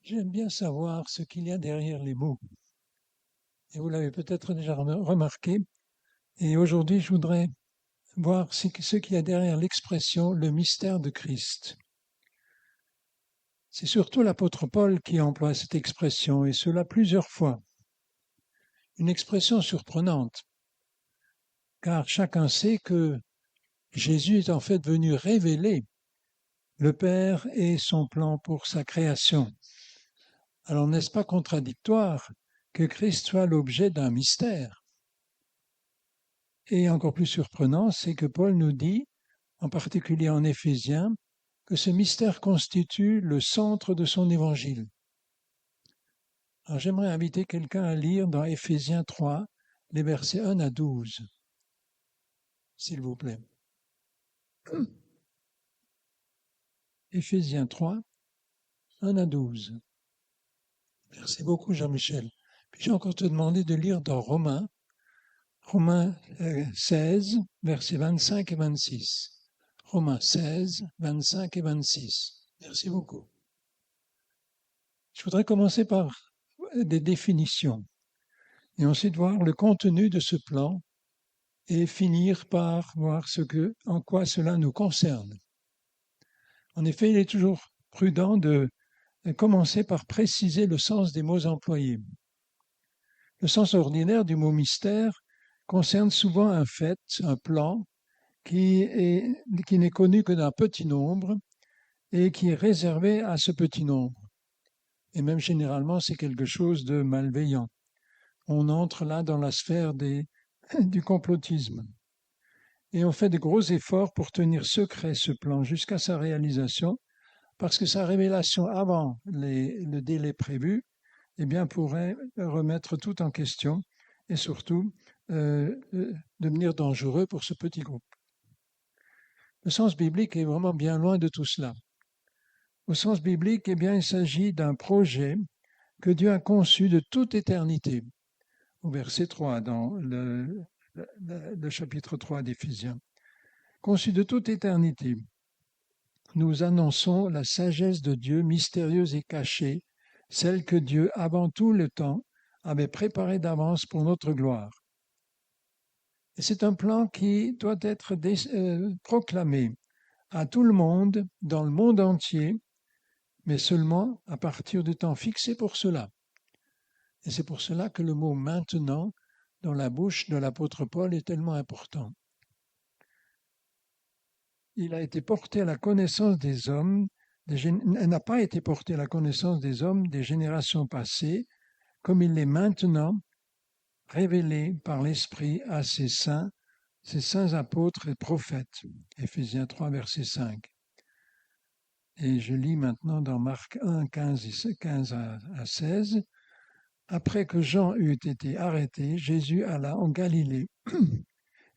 J'aime bien savoir ce qu'il y a derrière les mots. Et vous l'avez peut-être déjà remarqué. Et aujourd'hui, je voudrais voir ce qu'il y a derrière l'expression le mystère de Christ. C'est surtout l'apôtre Paul qui emploie cette expression, et cela plusieurs fois. Une expression surprenante, car chacun sait que Jésus est en fait venu révéler le Père et son plan pour sa création. Alors n'est-ce pas contradictoire que Christ soit l'objet d'un mystère? Et encore plus surprenant, c'est que Paul nous dit, en particulier en Éphésiens, que ce mystère constitue le centre de son évangile. Alors j'aimerais inviter quelqu'un à lire dans Éphésiens 3, les versets 1 à 12, s'il vous plaît. Éphésiens 3, 1 à 12. Merci beaucoup, Jean-Michel. Puis-je encore te demander de lire dans Romains 16, versets 25 et 26. Romains 16, 25 et 26. Merci beaucoup. Je voudrais commencer par des définitions et ensuite voir le contenu de ce plan et finir par voir en quoi cela nous concerne. En effet, il est toujours prudent de commencer par préciser le sens des mots employés. Le sens ordinaire du mot mystère concerne souvent un fait, un plan, qui n'est connu que d'un petit nombre et qui est réservé à ce petit nombre. Et même généralement, c'est quelque chose de malveillant. On entre là dans la sphère du complotisme. Et on fait de gros efforts pour tenir secret ce plan jusqu'à sa réalisation, parce que sa révélation avant le délai prévu pourrait remettre tout en question et surtout devenir dangereux pour ce petit groupe. Le sens biblique est vraiment bien loin de tout cela. Au sens biblique, il s'agit d'un projet que Dieu a conçu de toute éternité. Au verset 3, dans le chapitre 3 d'Éphésiens. Conçu de toute éternité, nous annonçons la sagesse de Dieu mystérieuse et cachée, celle que Dieu, avant tout le temps, avait préparée d'avance pour notre gloire. Et c'est un plan qui doit être proclamé à tout le monde, dans le monde entier, mais seulement à partir du temps fixé pour cela. Et c'est pour cela que le mot « maintenant » dans la bouche de l'apôtre Paul est tellement important. Il a été porté à la connaissance des hommes, n'a pas été porté à la connaissance des hommes des générations passées, comme il l'est maintenant, révélé par l'Esprit à ses saints apôtres et prophètes. Éphésiens 3, verset 5. Et je lis maintenant dans Marc 1, 15 à 16. Après que Jean eut été arrêté, Jésus alla en Galilée.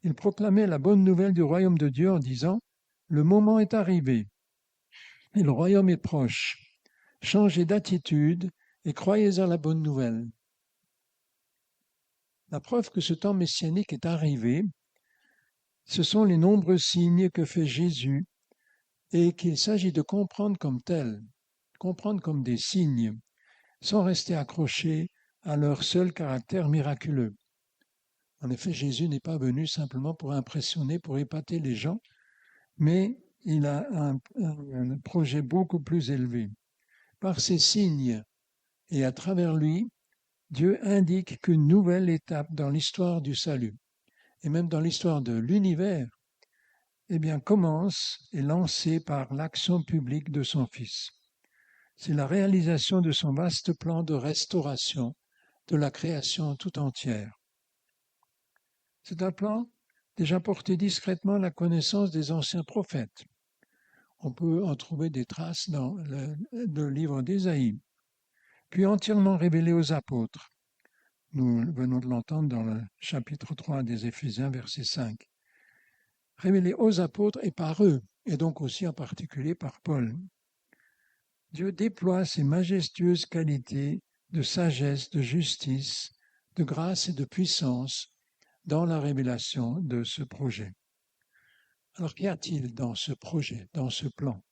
Il proclamait la bonne nouvelle du royaume de Dieu en disant « Le moment est arrivé et le royaume est proche. Changez d'attitude et croyez à la bonne nouvelle. » La preuve que ce temps messianique est arrivé, ce sont les nombreux signes que fait Jésus et qu'il s'agit de comprendre comme tels, comprendre comme des signes, sans rester accrochés à leur seul caractère miraculeux. En effet, Jésus n'est pas venu simplement pour impressionner, pour épater les gens, mais il a un projet beaucoup plus élevé. Par ces signes et à travers lui, Dieu indique qu'une nouvelle étape dans l'histoire du salut, et même dans l'histoire de l'univers, commence et lancée par l'action publique de son Fils. C'est la réalisation de son vaste plan de restauration de la création tout entière. C'est un plan déjà porté discrètement à la connaissance des anciens prophètes. On peut en trouver des traces dans le livre d'Ésaïe, puis entièrement révélé aux apôtres. Nous venons de l'entendre dans le chapitre 3 des Éphésiens, verset 5. Révélé aux apôtres et par eux, et donc aussi en particulier par Paul. Dieu déploie ses majestueuses qualités de sagesse, de justice, de grâce et de puissance dans la révélation de ce projet. Alors, qu'y a-t-il dans ce projet, dans ce plan?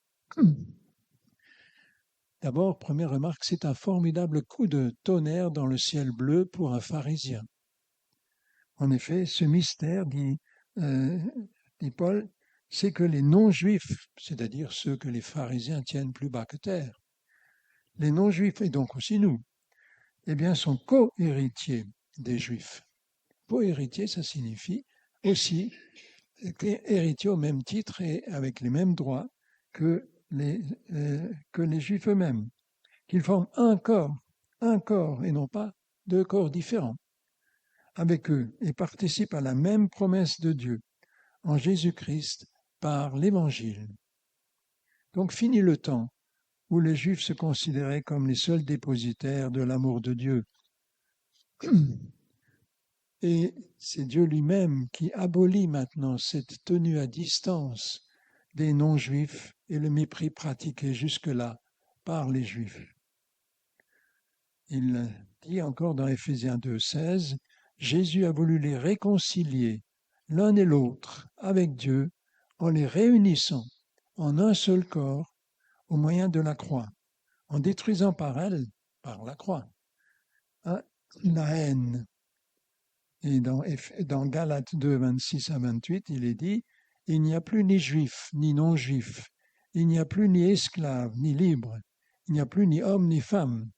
D'abord, première remarque, c'est un formidable coup de tonnerre dans le ciel bleu pour un pharisien. En effet, ce mystère, dit Paul, c'est que les non-juifs, c'est-à-dire ceux que les pharisiens tiennent plus bas que terre, les non-juifs, et donc aussi nous, eh bien, sont co-héritiers des juifs. Co-héritier, ça signifie aussi héritiers au même titre et avec les mêmes droits que les juifs eux-mêmes, qu'ils forment un corps et non pas deux corps différents avec eux et participent à la même promesse de Dieu en Jésus-Christ par l'Évangile. Donc fini le temps où les Juifs se considéraient comme les seuls dépositaires de l'amour de Dieu. Et c'est Dieu lui-même qui abolit maintenant cette tenue à distance des non-juifs et le mépris pratiqué jusque-là par les Juifs. Il dit encore dans Éphésiens 2,16, Jésus a voulu les réconcilier l'un et l'autre avec Dieu en les réunissant en un seul corps au moyen de la croix, en détruisant par elle, par la croix, la haine. Et dans Galates 2, 26 à 28, il est dit, il n'y a plus ni juif ni non-juif, il n'y a plus ni esclave ni libre, il n'y a plus ni homme ni femme,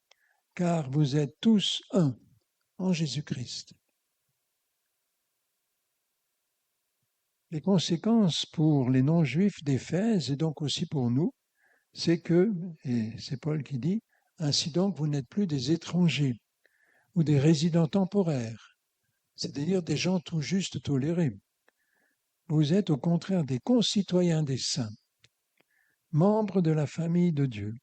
car vous êtes tous un en Jésus-Christ. Les conséquences pour les non-juifs d'Éphèse et donc aussi pour nous, c'est que, et c'est Paul qui dit, ainsi donc vous n'êtes plus des étrangers ou des résidents temporaires, c'est-à-dire des gens tout juste tolérés. Vous êtes au contraire des concitoyens des saints, membres de la famille de Dieu.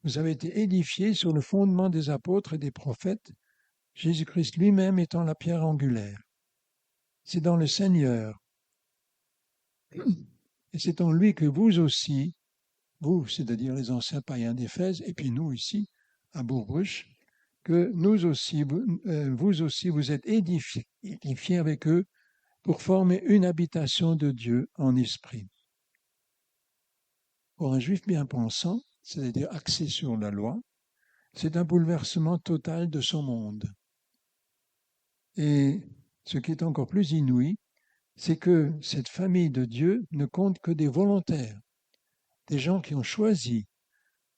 Vous avez été édifiés sur le fondement des apôtres et des prophètes, Jésus-Christ lui-même étant la pierre angulaire. C'est dans le Seigneur, et c'est en lui que vous aussi, vous, c'est-à-dire les anciens païens d'Éphèse, et puis nous ici, à Bourg-Bruche, que nous aussi, vous aussi, vous êtes édifiés avec eux pour former une habitation de Dieu en esprit. Pour un juif bien pensant, c'est-à-dire axé sur la loi, c'est un bouleversement total de son monde. Et ce qui est encore plus inouï, c'est que cette famille de Dieu ne compte que des volontaires, des gens qui ont choisi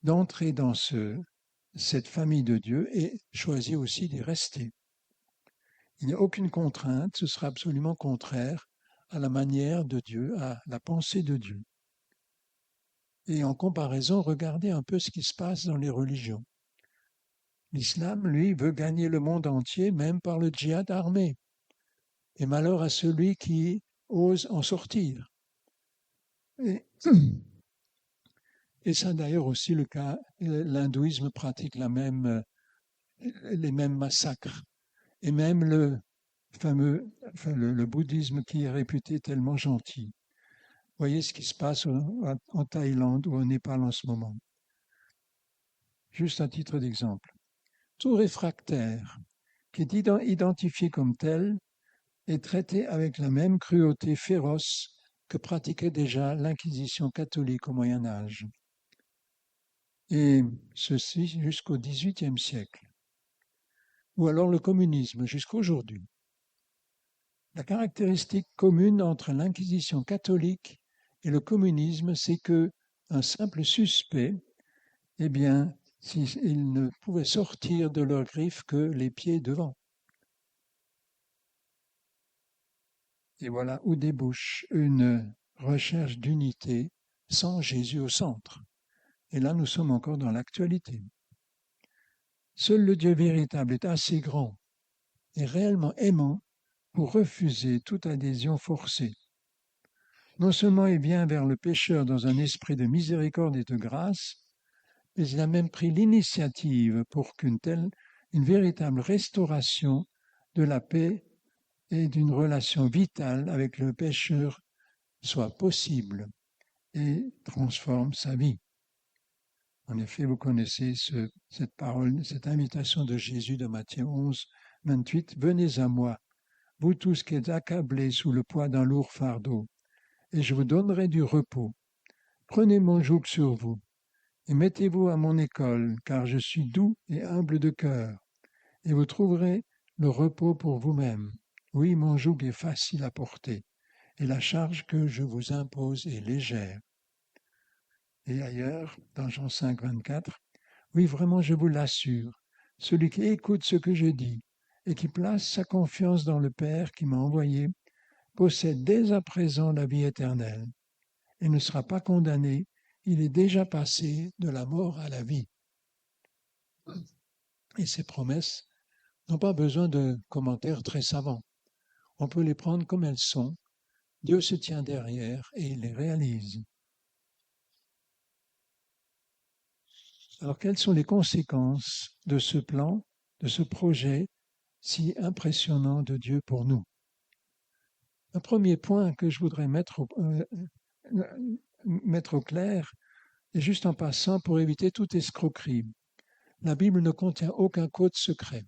d'entrer dans cette famille de Dieu et choisi aussi d'y rester. Il n'y a aucune contrainte, ce sera absolument contraire à la manière de Dieu, à la pensée de Dieu. Et en comparaison, regardez un peu ce qui se passe dans les religions. L'islam, lui, veut gagner le monde entier, même par le djihad armé. Et malheur à celui qui ose en sortir. Et ça d'ailleurs aussi le cas, l'hindouisme pratique les mêmes massacres. Et même le bouddhisme qui est réputé tellement gentil. Voyez ce qui se passe en Thaïlande ou au Népal en ce moment. Juste à titre d'exemple. Tout réfractaire qui est identifié comme tel est traité avec la même cruauté féroce que pratiquait déjà l'Inquisition catholique au Moyen Âge. Et ceci jusqu'au XVIIIe siècle. Ou alors le communisme jusqu'à aujourd'hui. La caractéristique commune entre l'Inquisition catholique et le communisme, c'est que un simple suspect, eh bien, il ne pouvait sortir de leurs griffes que les pieds devant. Et voilà où débouche une recherche d'unité sans Jésus au centre. Et là, nous sommes encore dans l'actualité. Seul le Dieu véritable est assez grand et réellement aimant pour refuser toute adhésion forcée. Non seulement il vient vers le pécheur dans un esprit de miséricorde et de grâce, mais il a même pris l'initiative pour qu'une véritable restauration de la paix et d'une relation vitale avec le pécheur soit possible et transforme sa vie. En effet, vous connaissez cette parole, cette invitation de Jésus de Matthieu 11, 28. « Venez à moi, vous tous qui êtes accablés sous le poids d'un lourd fardeau, et je vous donnerai du repos. Prenez mon joug sur vous et mettez-vous à mon école, car je suis doux et humble de cœur, et vous trouverez le repos pour vous-même. Oui, mon joug est facile à porter, et la charge que je vous impose est légère. Et ailleurs, dans Jean 5, 24, oui, vraiment, je vous l'assure, celui qui écoute ce que je dis et qui place sa confiance dans le Père qui m'a envoyé possède dès à présent la vie éternelle et ne sera pas condamné, il est déjà passé de la mort à la vie. Et ces promesses n'ont pas besoin de commentaires très savants. On peut les prendre comme elles sont. Dieu se tient derrière et il les réalise. Alors, quelles sont les conséquences de ce plan, de ce projet si impressionnant de Dieu pour nous? Un premier point que je voudrais mettre au clair, et juste en passant pour éviter toute escroquerie. La Bible ne contient aucun code secret,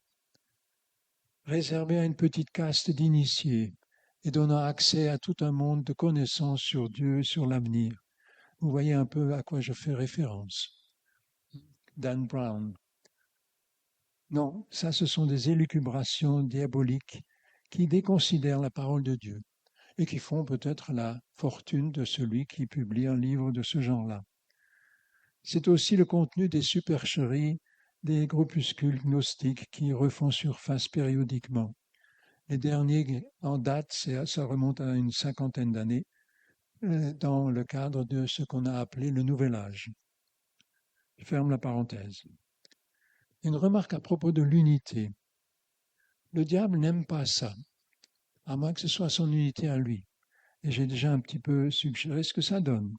réservé à une petite caste d'initiés et donnant accès à tout un monde de connaissances sur Dieu et sur l'avenir. Vous voyez un peu à quoi je fais référence. Dan Brown. Non, ça, ce sont des élucubrations diaboliques qui déconsidèrent la parole de Dieu et qui font peut-être la fortune de celui qui publie un livre de ce genre-là. C'est aussi le contenu des supercheries des groupuscules gnostiques qui refont surface périodiquement. Les derniers en date, ça remonte à une cinquantaine d'années, dans le cadre de ce qu'on a appelé le Nouvel Âge. Je ferme la parenthèse. Une remarque à propos de l'unité. Le diable n'aime pas ça, à moins que ce soit son unité à lui. Et j'ai déjà un petit peu suggéré ce que ça donne.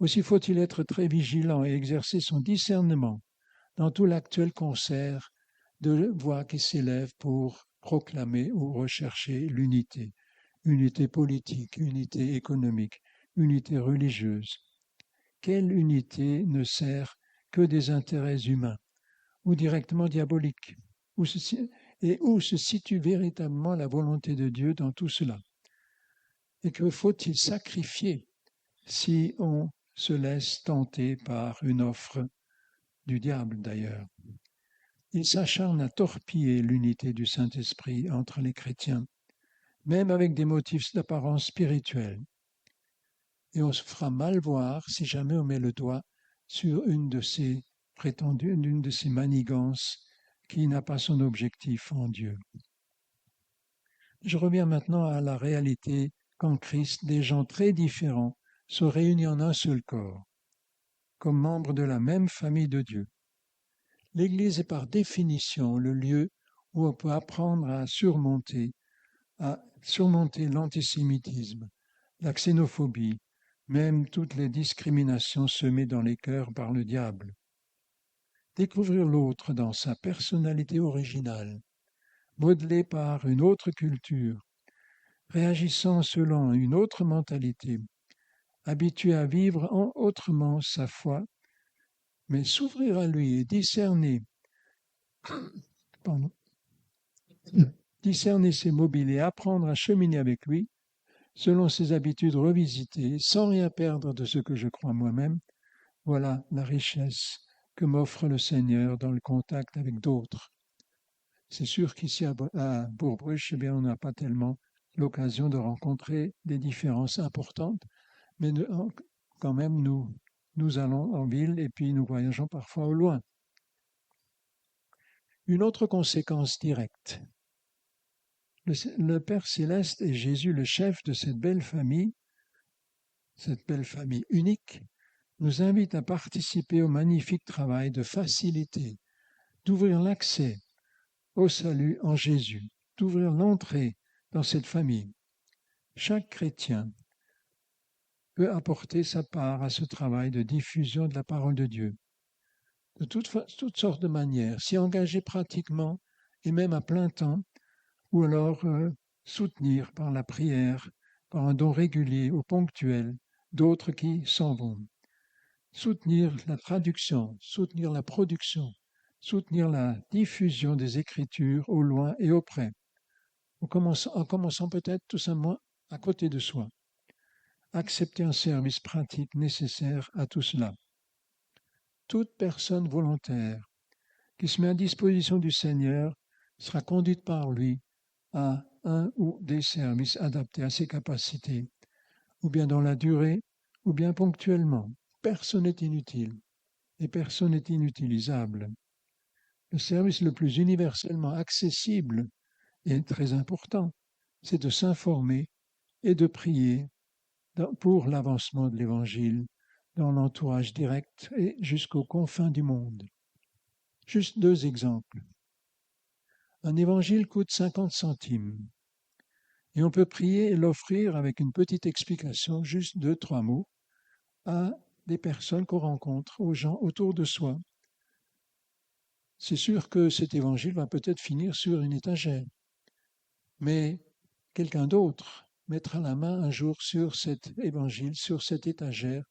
Aussi faut-il être très vigilant et exercer son discernement dans tout l'actuel concert de voix qui s'élèvent pour proclamer ou rechercher l'unité. Unité politique, unité économique, unité religieuse. Quelle unité ne sert que des intérêts humains ou directement diaboliques? Où se situe véritablement la volonté de Dieu dans tout cela? Et que faut-il sacrifier si on se laisse tenter par une offre du diable d'ailleurs? Il s'acharne à torpiller l'unité du Saint-Esprit entre les chrétiens, même avec des motifs d'apparence spirituelle. Et on se fera mal voir si jamais on met le doigt sur une de ces manigances qui n'a pas son objectif en Dieu. Je reviens maintenant à la réalité qu'en Christ, des gens très différents sont réunis en un seul corps, comme membres de la même famille de Dieu. L'Église est par définition le lieu où on peut apprendre à surmonter l'antisémitisme, la xénophobie, même toutes les discriminations semées dans les cœurs par le diable. Découvrir l'autre dans sa personnalité originale, modelée par une autre culture, réagissant selon une autre mentalité, habitué à vivre autrement sa foi, mais s'ouvrir à lui et discerner ses mobiles et apprendre à cheminer avec lui, selon ses habitudes revisitées, sans rien perdre de ce que je crois moi-même, voilà la richesse que m'offre le Seigneur dans le contact avec d'autres. C'est sûr qu'ici à Bourg-Bruch, on n'a pas tellement l'occasion de rencontrer des différences importantes, mais quand même, nous allons en ville et puis nous voyageons parfois au loin. Une autre conséquence directe. Le Père Céleste et Jésus, le chef de cette belle famille unique, nous invite à participer au magnifique travail de faciliter, d'ouvrir l'accès au salut en Jésus, d'ouvrir l'entrée dans cette famille. Chaque chrétien peut apporter sa part à ce travail de diffusion de la parole de Dieu, de toutes sortes de manières, s'y engager pratiquement et même à plein temps, ou alors soutenir par la prière, par un don régulier ou ponctuel d'autres qui s'en vont. Soutenir la traduction, soutenir la production, soutenir la diffusion des Écritures au loin et auprès, en commençant peut-être tout simplement à côté de soi. Accepter un service pratique nécessaire à tout cela. toute personne volontaire qui se met à disposition du Seigneur sera conduite par lui à un ou des services adaptés à ses capacités, ou bien dans la durée, ou bien ponctuellement. Personne n'est inutile et personne n'est inutilisable. Le service le plus universellement accessible et très important, c'est de s'informer et de prier pour l'avancement de l'Évangile dans l'entourage direct et jusqu'aux confins du monde. Juste 2 exemples. Un évangile coûte 50 centimes et on peut prier et l'offrir avec une petite explication, juste 2-3 mots, à des personnes qu'on rencontre, aux gens autour de soi. C'est sûr que cet évangile va peut-être finir sur une étagère, mais quelqu'un d'autre mettra la main un jour sur cet évangile, sur cette étagère,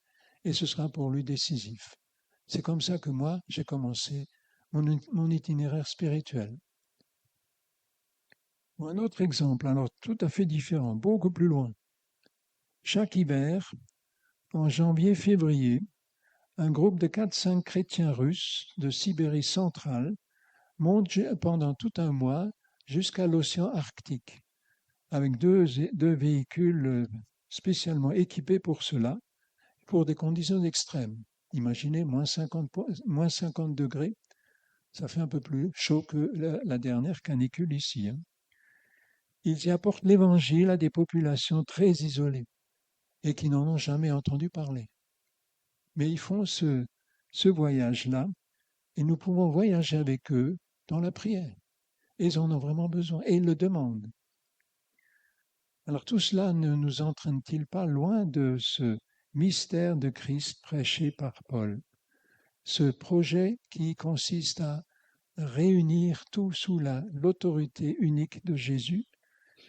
et ce sera pour lui décisif. C'est comme ça que moi, j'ai commencé mon itinéraire spirituel. Ou un autre exemple, alors tout à fait différent, beaucoup plus loin. Chaque hiver, en janvier-février, un groupe de 4-5 chrétiens russes de Sibérie centrale monte pendant tout un mois jusqu'à l'océan Arctique, avec deux véhicules spécialement équipés pour cela, pour des conditions extrêmes. Imaginez, moins 50 degrés, ça fait un peu plus chaud que la dernière canicule ici. Ils y apportent l'évangile à des populations très isolées et qui n'en ont jamais entendu parler. Mais ils font ce voyage-là et nous pouvons voyager avec eux dans la prière. Et ils en ont vraiment besoin et ils le demandent. Alors tout cela ne nous entraîne-t-il pas loin de ce mystère de Christ prêché par Paul, ce projet qui consiste à réunir tout sous l'autorité unique de Jésus?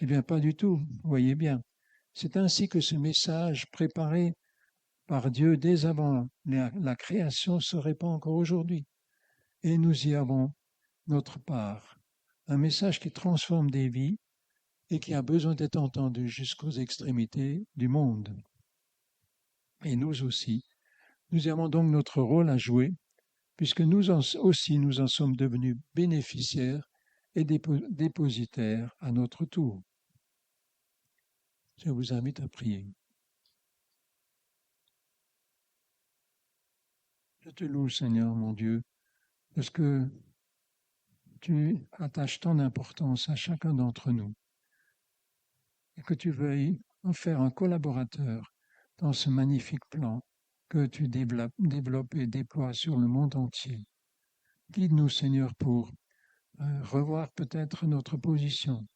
Eh bien, pas du tout, vous voyez bien. C'est ainsi que ce message préparé par Dieu dès avant la création se répand encore aujourd'hui. Et nous y avons notre part. Un message qui transforme des vies et qui a besoin d'être entendu jusqu'aux extrémités du monde. Et nous aussi, nous avons donc notre rôle à jouer, puisque nous aussi nous en sommes devenus bénéficiaires et dépositaires à notre tour. Je vous invite à prier. Je te loue, Seigneur mon Dieu, parce que tu attaches tant d'importance à chacun d'entre nous et que tu veuilles en faire un collaborateur dans ce magnifique plan que tu développes et déploies sur le monde entier. Guide-nous, Seigneur, pour revoir peut-être notre position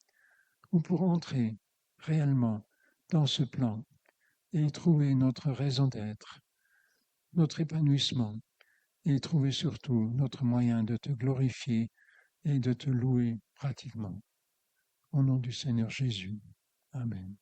ou pour entrer réellement dans ce plan et trouver notre raison d'être, notre épanouissement et trouver surtout notre moyen de te glorifier et de te louer pratiquement. Au nom du Seigneur Jésus. Amen.